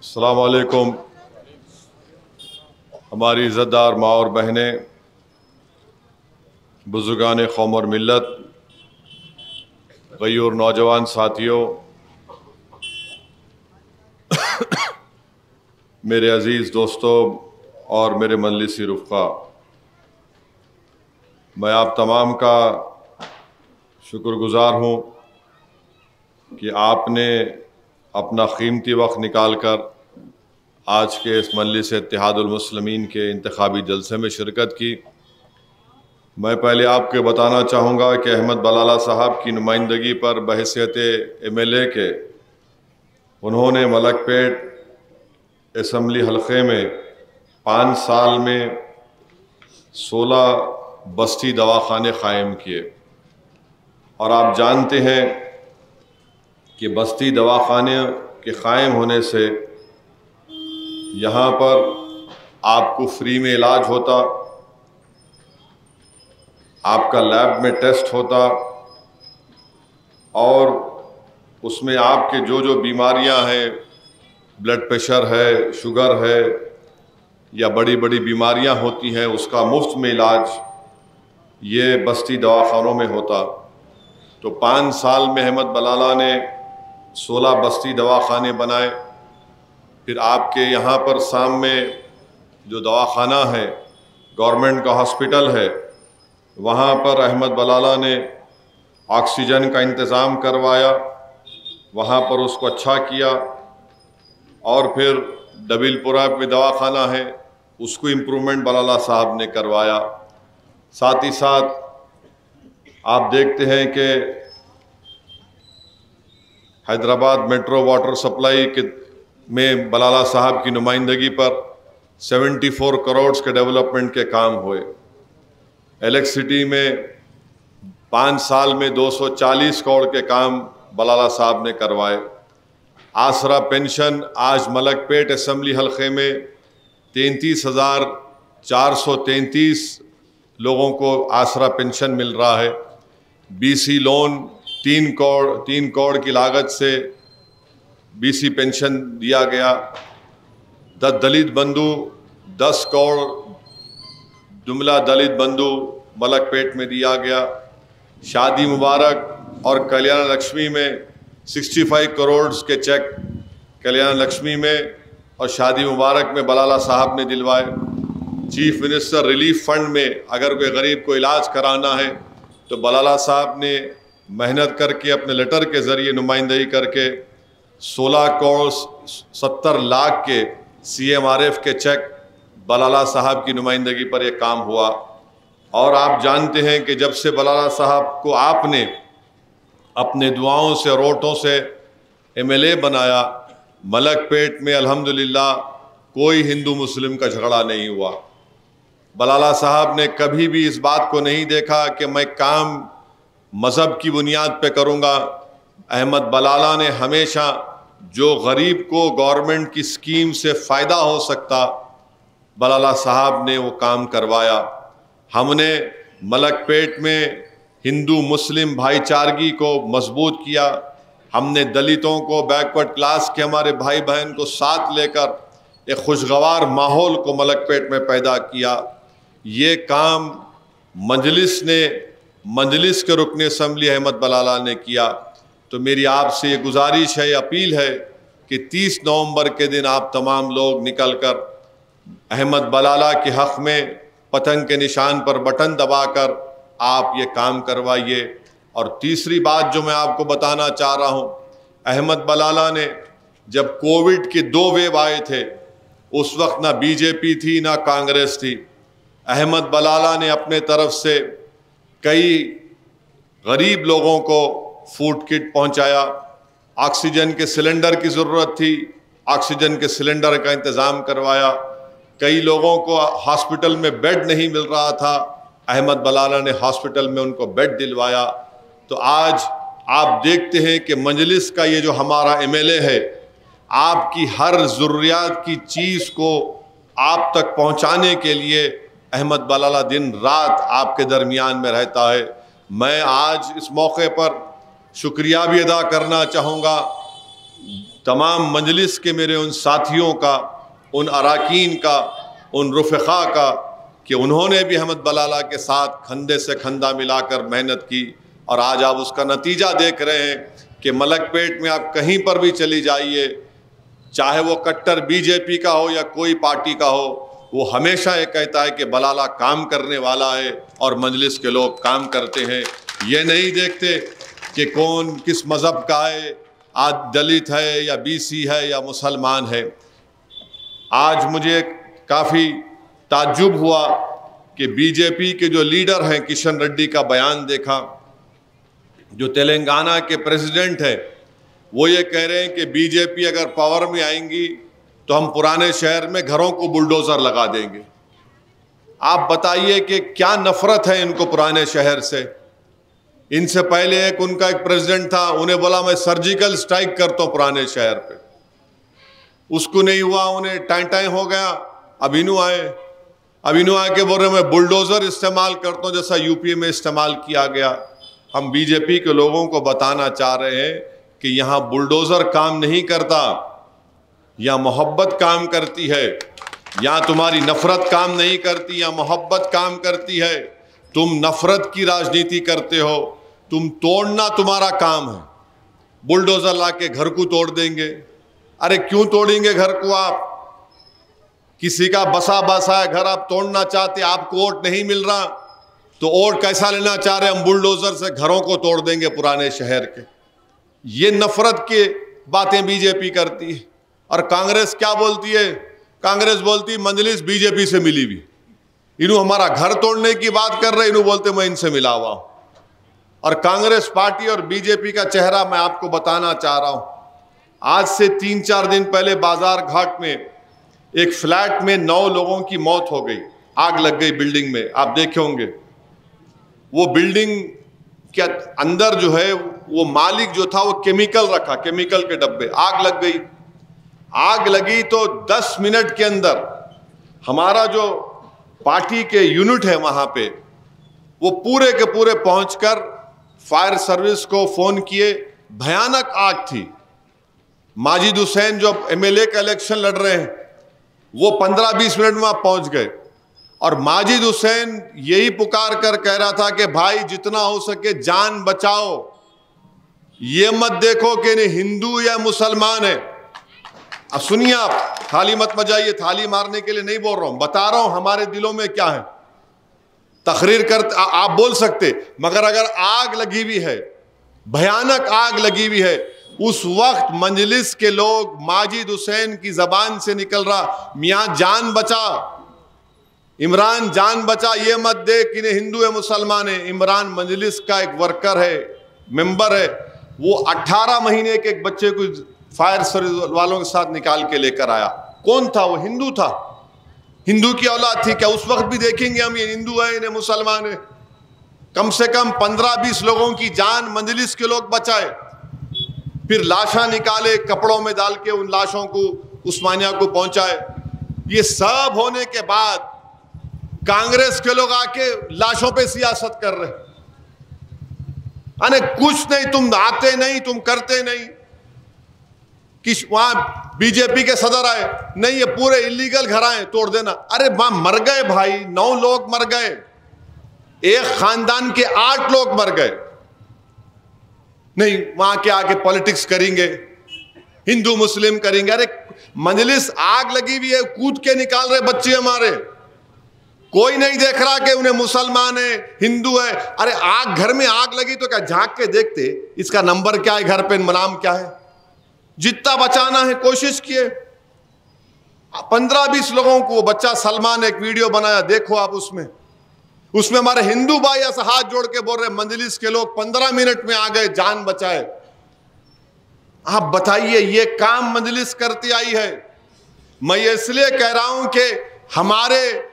अस्सलाम वालेकुम। हमारी इज़्ज़तदार माँ और बहनें, बुज़ुर्गान कौम और मिल्लत, गयूर नौजवान साथियों, मेरे अज़ीज़ दोस्तों और मेरे मजलिसी रुफ़क़ा, मैं आप तमाम का शुक्रगुज़ार हूँ कि आपने अपना कीमती वक्त निकाल कर आज के इस मजलिस इत्तेहादुल मुस्लिमीन के इंतखाबी जलसे में शिरकत की। मैं पहले आपको बताना चाहूँगा कि अहमद बलाला साहब की नुमाइंदगी पर बहैसियत MLA के उन्होंने मलकपेट असम्बली हलक़े में 5 साल में 16 बस्ती दवाखाने क़ायम किए। और आप जानते हैं कि बस्ती दवाखाने के क़ायम होने से यहाँ पर आपको फ्री में इलाज होता, आपका लैब में टेस्ट होता और उसमें आपके जो जो बीमारियां हैं, ब्लड प्रेशर है, शुगर है या बड़ी बड़ी बीमारियां होती हैं, उसका मुफ्त में इलाज ये बस्ती दवाखानों में होता। तो 5 साल में अहमद बलाला ने 16 बस्ती दवाखाने बनाए। फिर आपके यहाँ पर सामने जो दवाखाना है, गवर्नमेंट का हॉस्पिटल है, वहाँ पर अहमद बलाला ने ऑक्सीजन का इंतज़ाम करवाया, वहाँ पर उसको अच्छा किया। और फिर डबिलपुरा में दवाखाना है, उसको इम्प्रूवमेंट बलाला साहब ने करवाया। साथ ही साथ आप देखते हैं कि हैदराबाद मेट्रो वाटर सप्लाई के में बलाला साहब की नुमाइंदगी पर 74 करोड़ के डेवलपमेंट के काम हुए। इलेक्ट्रिसिटी में 5 साल में 240 करोड़ के काम बलाला साहब ने करवाए। आसरा पेंशन आज मलकपेट असम्बली हलक़े में 33,433 लोगों को आसरा पेंशन मिल रहा है। BC लोन 3 करोड़ की लागत से BC पेंशन दिया गया। दलित बंधु 10 करोड़ जुमला दलित बंधु मलकपेट में दिया गया। शादी मुबारक और कल्याण लक्ष्मी में 65 करोड़ के चेक कल्याण लक्ष्मी में और शादी मुबारक में बलाला साहब ने दिलवाए। चीफ मिनिस्टर रिलीफ फंड में अगर कोई गरीब को इलाज कराना है तो बलाला साहब ने मेहनत करके अपने लेटर के ज़रिए नुमाइंदगी करके 16 करोड़ 70 लाख के CMRF के चेक बलाला साहब की नुमाइंदगी पर यह काम हुआ। और आप जानते हैं कि जब से बलाला साहब को आपने अपने दुआओं से और वोटों से MLA बनाया, मलकपेट में अल्हम्दुलिल्लाह कोई हिंदू मुस्लिम का झगड़ा नहीं हुआ। बलाला साहब ने कभी भी इस बात को नहीं देखा कि मैं काम मज़हब की बुनियाद पे करूँगा। अहमद बलाला ने हमेशा जो गरीब को गवर्नमेंट की स्कीम से फ़ायदा हो सकता, बलाला साहब ने वो काम करवाया। हमने मलकपेट में हिंदू मुस्लिम भाईचारगी को मजबूत किया। हमने दलितों को, बैकवर्ड क्लास के हमारे भाई बहन को साथ लेकर एक खुशगवार माहौल को मलकपेट में पैदा किया। ये काम मजलिस के रुकने असम्बली अहमद बलाला ने किया। तो मेरी आपसे ये गुजारिश है, अपील है कि 30 नवंबर के दिन आप तमाम लोग निकल कर अहमद बलाला के हक़ में पतंग के निशान पर बटन दबाकर आप ये काम करवाइए। और तीसरी बात जो मैं आपको बताना चाह रहा हूँ, अहमद बलाला ने जब कोविड के 2 वेव आए थे, उस वक्त ना BJP थी ना कांग्रेस थी। अहमद बलाला ने अपने तरफ से कई गरीब लोगों को फूड किट पहुँचाया। ऑक्सीजन के सिलेंडर की ज़रूरत थी, ऑक्सीजन के सिलेंडर का इंतज़ाम करवाया। कई लोगों को हॉस्पिटल में बेड नहीं मिल रहा था, अहमद बलाला ने हॉस्पिटल में उनको बेड दिलवाया। तो आज आप देखते हैं कि मजलिस का ये जो हमारा MLA है, आपकी हर ज़रूरियात की चीज़ को आप तक पहुंचाने के लिए अहमद बलाला दिन रात आपके दरमियान में रहता है। मैं आज इस मौके पर शुक्रिया भी अदा करना चाहूँगा तमाम मजलिस के मेरे उन साथियों का, उन अरकान का, उन रुफ़क़ा का कि उन्होंने भी अहमद बलाला के साथ कंधे से कंधा मिलाकर मेहनत की। और आज आप उसका नतीजा देख रहे हैं कि मलकपेट में आप कहीं पर भी चली जाइए, चाहे वो कट्टर बीजेपी का हो या कोई पार्टी का हो, वो हमेशा ये कहता है कि बलाला काम करने वाला है और मजलिस के लोग काम करते हैं। ये नहीं देखते कि कौन किस मज़हब का है, आज दलित है या बीसी है या मुसलमान है। आज मुझे काफ़ी ताज्जुब हुआ कि बीजेपी के जो लीडर हैं, किशन रेड्डी का बयान देखा, जो तेलंगाना के प्रेसिडेंट हैं, वो ये कह रहे हैं कि बीजेपी अगर पावर में आएंगी तो हम पुराने शहर में घरों को बुलडोज़र लगा देंगे। आप बताइए कि क्या नफ़रत है इनको पुराने शहर से। इनसे पहले उनका एक प्रेसिडेंट था, उन्हें बोला मैं सर्जिकल स्ट्राइक करता हूँ पुराने शहर पे, उसको नहीं हुआ, उन्हें टाइम हो गया। अब इन्हों आके बोल रहे मैं बुलडोज़र इस्तेमाल करता हूँ जैसा यूपी में इस्तेमाल किया गया। हम बीजेपी के लोगों को बताना चाह रहे हैं कि यहाँ बुलडोज़र काम नहीं करता, यहाँ मोहब्बत काम करती है। यहाँ तुम्हारी नफ़रत काम नहीं करती, यहाँ मोहब्बत काम करती है। तुम नफ़रत की राजनीति करते हो, तुम तोड़ना तुम्हारा काम है। बुलडोज़र ला के घर को तोड़ देंगे। अरे क्यों तोड़ेंगे घर को आप? किसी का बसा बसा घर आप तोड़ना चाहते, आपको वोट नहीं मिल रहा तो वोट कैसा लेना चाह रहे? हम बुलडोज़र से घरों को तोड़ देंगे पुराने शहर के। ये नफ़रत की बातें बीजेपी करती है। और कांग्रेस क्या बोलती है? कांग्रेस बोलती मजलिस बीजेपी से मिली हुई, इन्हों हमारा घर तोड़ने की बात कर रहे, इन्हों बोलते मैं इनसे मिला हुआ हूं। और कांग्रेस पार्टी और बीजेपी का चेहरा मैं आपको बताना चाह रहा हूं। आज से 3-4 दिन पहले बाजार घाट में एक फ्लैट में 9 लोगों की मौत हो गई, आग लग गई बिल्डिंग में। आप देखे होंगे वो बिल्डिंग के अंदर जो है वो मालिक जो था वो केमिकल रखा, केमिकल के डब्बे, आग लग गई। आग लगी तो 10 मिनट के अंदर हमारा जो पार्टी के यूनिट है वहां पे, वो पूरे के पूरे पहुंचकर फायर सर्विस को फोन किए। भयानक आग थी। माजिद हुसैन जो एमएलए का इलेक्शन लड़ रहे हैं, वो 15-20 मिनट में पहुंच गए। और माजिद हुसैन यही पुकार कर कह रहा था कि भाई जितना हो सके जान बचाओ, ये मत देखो कि नहीं हिंदू या मुसलमान है। अब सुनिए, आप थाली मत बजाइए, थाली मारने के लिए नहीं बोल रहा हूं, बता रहा हूं हमारे दिलों में क्या है। तकरीर कर आप बोल सकते, मगर अगर आग लगी हुई है, भयानक आग लगी हुई है, उस वक्त मजलिस के लोग माजिद हुसैन की जबान से निकल रहा मियां जान बचा, इमरान जान बचा, ये मत देख कि हिंदू है मुसलमान है। इमरान मजलिस का एक वर्कर है, मेंबर है, वो 18 महीने के एक बच्चे को फायर सर्विस वालों के साथ निकाल के लेकर आया। कौन था वो? हिंदू था, हिंदू की औलाद थी। क्या उस वक्त भी देखेंगे हम ये हिंदू है इन्हें मुसलमान है? कम से कम 15-20 लोगों की जान मजलिस के लोग बचाए, फिर लाशा निकाले, कपड़ों में डाल के उन लाशों को उस्मानिया को पहुंचाए। ये सब होने के बाद कांग्रेस के लोग आके लाशों पे सियासत कर रहे। अरे कुछ नहीं, तुम आते नहीं, तुम करते नहीं। कि वहां बीजेपी के सदर आए, नहीं ये पूरे इलीगल घर आए, तोड़ देना। अरे वहां मर गए भाई, 9 लोग मर गए, एक खानदान के 8 लोग मर गए। नहीं वहां के आके पॉलिटिक्स करेंगे, हिंदू मुस्लिम करेंगे। अरे मजलिस आग लगी हुई है, कूद के निकाल रहे बच्चे हमारे, कोई नहीं देख रहा कि उन्हें मुसलमान है हिंदू है। अरे आग, घर में आग लगी तो क्या झांक के देखते इसका नंबर क्या है, घर पे नाम क्या है? जितना बचाना है कोशिश किए। 15-20 लोगों को, वो बच्चा सलमान एक वीडियो बनाया, देखो आप, उसमें हमारे हिंदू भाई ऐसा हाथ जोड़ के बोल रहे मजलिस के लोग 15 मिनट में आ गए, जान बचाए। आप बताइए ये काम मजलिस करती आई है। मैं इसलिए कह रहा हूं कि हमारे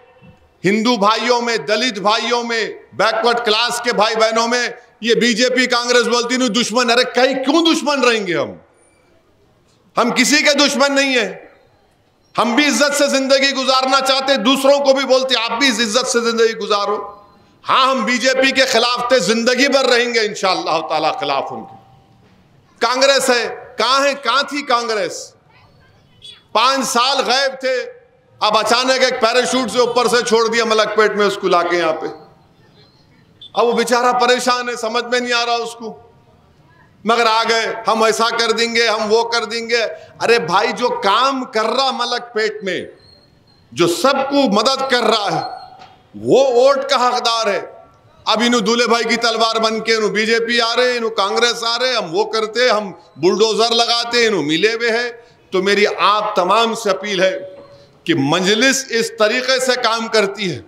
हिंदू भाइयों में, दलित भाइयों में, बैकवर्ड क्लास के भाई बहनों में ये बीजेपी कांग्रेस बोलती नहीं दुश्मन। अरे कहीं क्यों दुश्मन रहेंगे हम किसी के दुश्मन नहीं है। हम भी इज्जत से जिंदगी गुजारना चाहते, दूसरों को भी बोलते आप भी इज्जत से जिंदगी गुजारो। हाँ, हम बीजेपी के खिलाफ थे, जिंदगी भर रहेंगे इंशाअल्लाह ताला खिलाफ उनके। कांग्रेस है, कहां थी कांग्रेस? 5 साल गायब थे, अब अचानक एक पैराशूट से ऊपर से छोड़ दिया मलकपेट में उसको लाके यहां पे। अब वो बेचारा परेशान है, समझ में नहीं आ रहा उसको, मगर आ गए, हम ऐसा कर देंगे, हम वो कर देंगे। अरे भाई, जो काम कर रहा मलकपेट में, जो सबको मदद कर रहा है, वो वोट का हकदार है। अब इन्हों दूल्हे भाई की तलवार बन के इन्हों बीजेपी आ रहे, इन्हों कांग्रेस आ रहे, हम वो करते, हम बुलडोजर लगाते, इन्हों मिले हुए हैं। तो मेरी आप तमाम से अपील है कि मजलिस इस तरीके से काम करती है।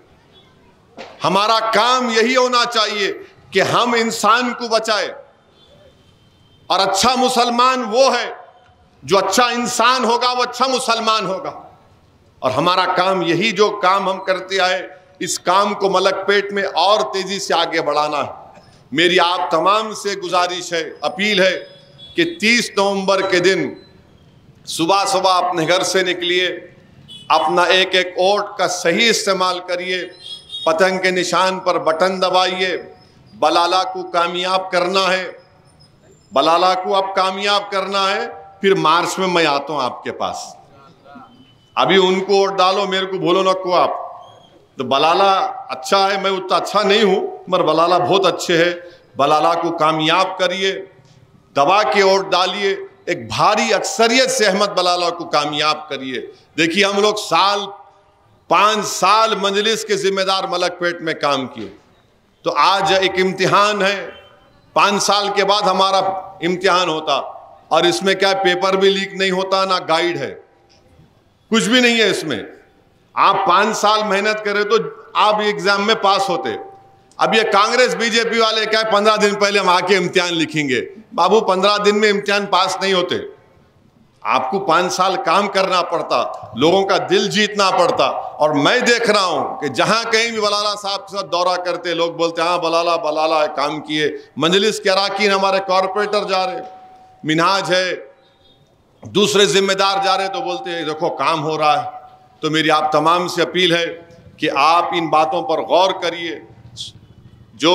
हमारा काम यही होना चाहिए कि हम इंसान को बचाए, और अच्छा मुसलमान वो है जो अच्छा इंसान होगा, वो अच्छा मुसलमान होगा। और हमारा काम यही, जो काम हम करते आए, इस काम को मलकपेट में और तेजी से आगे बढ़ाना है। मेरी आप तमाम से गुजारिश है, अपील है कि 30 नवंबर के दिन सुबह सुबह अपने घर से निकलिए, अपना एक एक वोट का सही इस्तेमाल करिए, पतंग के निशान पर बटन दबाइए। बलाला को कामयाब करना है, बलाला को अब कामयाब करना है। फिर मार्च में मैं आता हूं आपके पास, अभी उनको वोट डालो, मेरे को बोलो ना को आप। तो बलाला अच्छा है, मैं उतना अच्छा नहीं हूं, मगर बलाला बहुत अच्छे है। बलाला को कामयाब करिए, दबा के वोट डालिए, एक भारी अक्सरियत से अहमद बलाला को कामयाब करिए। देखिए, हम लोग 5 साल मजलिस के जिम्मेदार मलकपेट में काम किए, तो आज एक इम्तिहान है। 5 साल के बाद हमारा इम्तिहान होता, और इसमें क्या पेपर भी लीक नहीं होता, ना गाइड है, कुछ भी नहीं है इसमें। आप 5 साल मेहनत करें तो आप एग्जाम में पास होते। अब ये कांग्रेस बीजेपी वाले क्या 15 दिन पहले हम आके इम्तिहान लिखेंगे। बाबू, 15 दिन में इम्तिहान पास नहीं होते। आपको 5 साल काम करना पड़ता, लोगों का दिल जीतना पड़ता। और मैं देख रहा हूं कि जहां कहीं भी बलाला साहब के साथ दौरा करते, लोग बोलते हाँ बलाला बलाला काम किए। मजलिस के अराकीन, हमारे कॉरपोरेटर जा रहे, मिनहाज है, दूसरे जिम्मेदार जा रहे, तो बोलते हैं देखो काम हो रहा है। तो मेरी आप तमाम से अपील है कि आप इन बातों पर गौर करिए। जो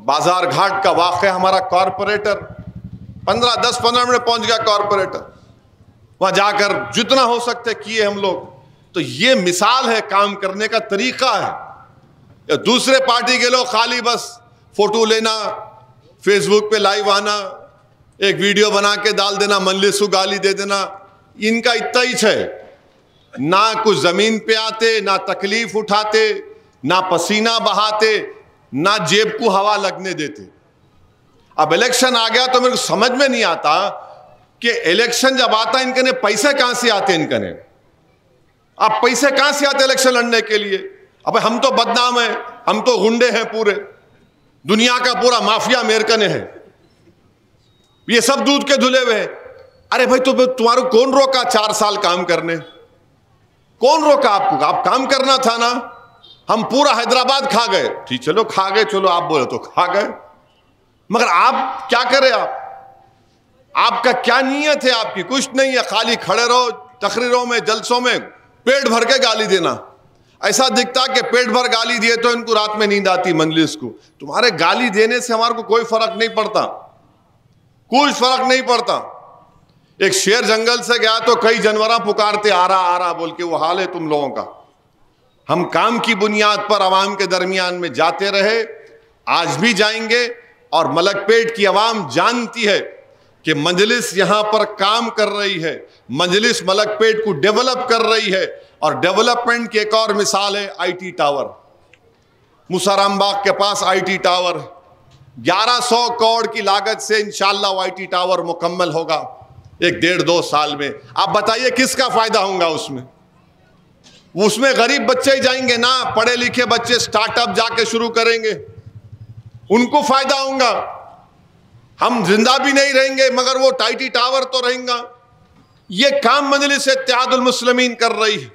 बाजार घाट का वाक़या, हमारा कॉरपोरेटर 10-15 मिनट पहुंच गया कॉरपोरेटर, वहां जाकर जितना हो सकते किए हम लोग। तो ये मिसाल है, काम करने का तरीका है। दूसरे पार्टी के लोग खाली बस फोटो लेना, फेसबुक पे लाइव आना, एक वीडियो बना के डाल देना, मजलिस को गाली दे देना, इनका इतना ही है। ना कुछ जमीन पे आते, ना तकलीफ उठाते, ना पसीना बहाते, ना जेब को हवा लगने देते। अब इलेक्शन आ गया तो मेरे को समझ में नहीं आता कि इलेक्शन जब आता, इनके ने पैसे कहां से आते, इनके ने अब पैसे कहां से आते इलेक्शन लड़ने के लिए। अब हम तो बदनाम हैं, हम तो गुंडे हैं, पूरे दुनिया का पूरा माफिया अमेरिकन है, ये सब दूध के धुले हुए हैं। अरे भाई, तो तुम्हारे कौन रोका 4 साल काम करने? कौन रोका आपको? आप काम करना था ना। हम पूरा हैदराबाद खा गए, ठीक, चलो खा गए, चलो आप बोले तो खा गए, मगर आप क्या करें? आपका क्या नीयत है? आपकी कुछ नहीं है, खाली खड़े रहो तकरीरों में, जलसों में, पेट भर के गाली देना। ऐसा दिखता कि पेट भर गाली दिए तो इनको रात में नींद आती मजलिस को। तुम्हारे गाली देने से हमारे को कोई फर्क नहीं पड़ता, कुछ फर्क नहीं पड़ता। एक शेर जंगल से गया तो कई जानवर पुकारते आ रहा बोल के, वो हाल है तुम लोगों का। हम काम की बुनियाद पर आवाम के दरमियान में जाते रहे, आज भी जाएंगे। और मलकपेट की आवाम जानती है कि मजलिस यहां पर काम कर रही है, मजलिस मलकपेट को डेवलप कर रही है। और डेवलपमेंट की एक और मिसाल है आईटी टावर। मुसाराम बाग के पास आईटी टावर 1100 करोड़ की लागत से इंशाअल्लाह वो आईटी टावर मुकम्मल होगा 1-1.5-2 साल में। आप बताइए किसका फायदा होगा उसमें? उसमें गरीब बच्चे ही जाएंगे ना, पढ़े लिखे बच्चे स्टार्टअप जाके शुरू करेंगे, उनको फायदा होगा। हम जिंदा भी नहीं रहेंगे मगर वो आईटी टावर तो रहेगा। ये काम मजलिस इत्तेहादुल मुस्लिमीन कर रही है।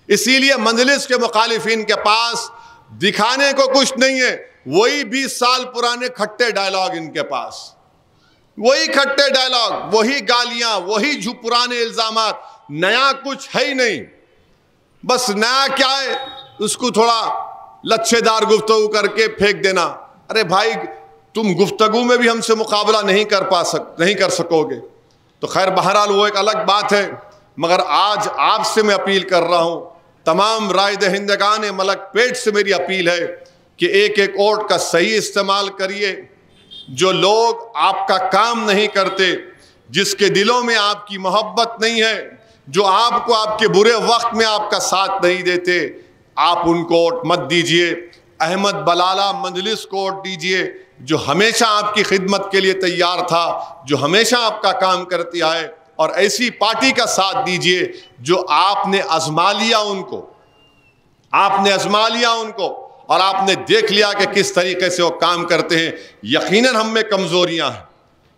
इसीलिए मजलिस के मुखालिफिन के पास दिखाने को कुछ नहीं है, वही 20 साल पुराने खट्टे डायलॉग इनके पास, वही खट्टे डायलॉग, वही गालियां, वही पुराने इल्जामात, नया कुछ है ही नहीं। बस नया क्या है, उसको थोड़ा लच्छेदार गुफ्तगू करके फेंक देना। अरे भाई, तुम गुफ्तगू में भी हमसे मुकाबला नहीं कर सकोगे। तो खैर बहरहाल वो एक अलग बात है, मगर आज आपसे मैं अपील कर रहा हूँ, तमाम राय दहिंदगान मलकपेट से मेरी अपील है कि एक एक वोट का सही इस्तेमाल करिए। जो लोग आपका काम नहीं करते, जिसके दिलों में आपकी मोहब्बत नहीं है, जो आपको आपके बुरे वक्त में आपका साथ नहीं देते, आप उनको वोट मत दीजिए। अहमद बलाला मंजलिस को वोट दीजिए, जो हमेशा आपकी खिदमत के लिए तैयार था, जो हमेशा आपका काम करती आए, और ऐसी पार्टी का साथ दीजिए जो आपने आजमा लिया उनको, आपने आजमा लिया उनको और आपने देख लिया कि किस तरीके से वो काम करते हैं। यकीनन हम में कमजोरियां हैं,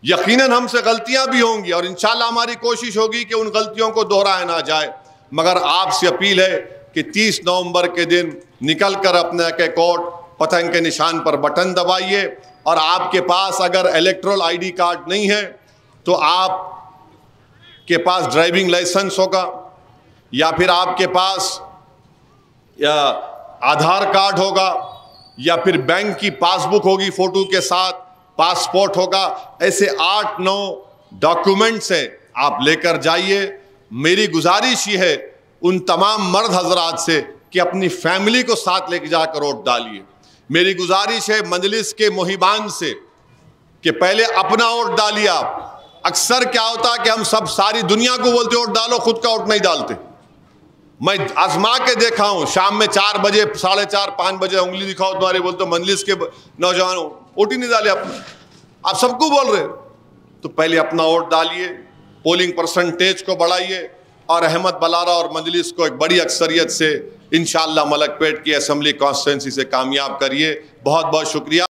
यकीनन हमसे गलतियां भी होंगी, और इंशाल्लाह हमारी कोशिश होगी कि उन गलतियों को दोहराया ना जाए। मगर आपसे अपील है कि 30 नवंबर के दिन निकल कर अपने एक वोट पतंग के निशान पर बटन दबाइए। और आपके पास अगर इलेक्टोरल ID कार्ड नहीं है तो आप के पास ड्राइविंग लाइसेंस होगा, या फिर आपके पास या आधार कार्ड होगा, या फिर बैंक की पासबुक होगी फोटो के साथ, पासपोर्ट होगा। ऐसे 8-9 डॉक्यूमेंट्स हैं, आप लेकर जाइए। मेरी गुजारिश ये है उन तमाम मर्द हजरात से कि अपनी फैमिली को साथ लेकर जाकर वोट डालिए। मेरी गुजारिश है मजलिस के मुहिबान से कि पहले अपना वोट डालिए आप। अक्सर क्या होता है कि हम सब सारी दुनिया को बोलते वोट डालो, खुद का वोट नहीं डालते। मैं आजमा के देखा हूं, शाम में 4 बजे 4:30 5 बजे उंगली दिखाओ तुम्हारे, बोलते मजलिस के नौजवानों वोट ही नहीं डाले अपना। आप सबको बोल रहे, तो पहले अपना वोट डालिए, पोलिंग परसेंटेज को बढ़ाइए, और अहमद बलाला और मजलिस को एक बड़ी अक्सरियत से इंशाअल्लाह मलकपेट की असेंबली कॉन्स्टिट्यूंसी से कामयाब करिए। बहुत बहुत शुक्रिया।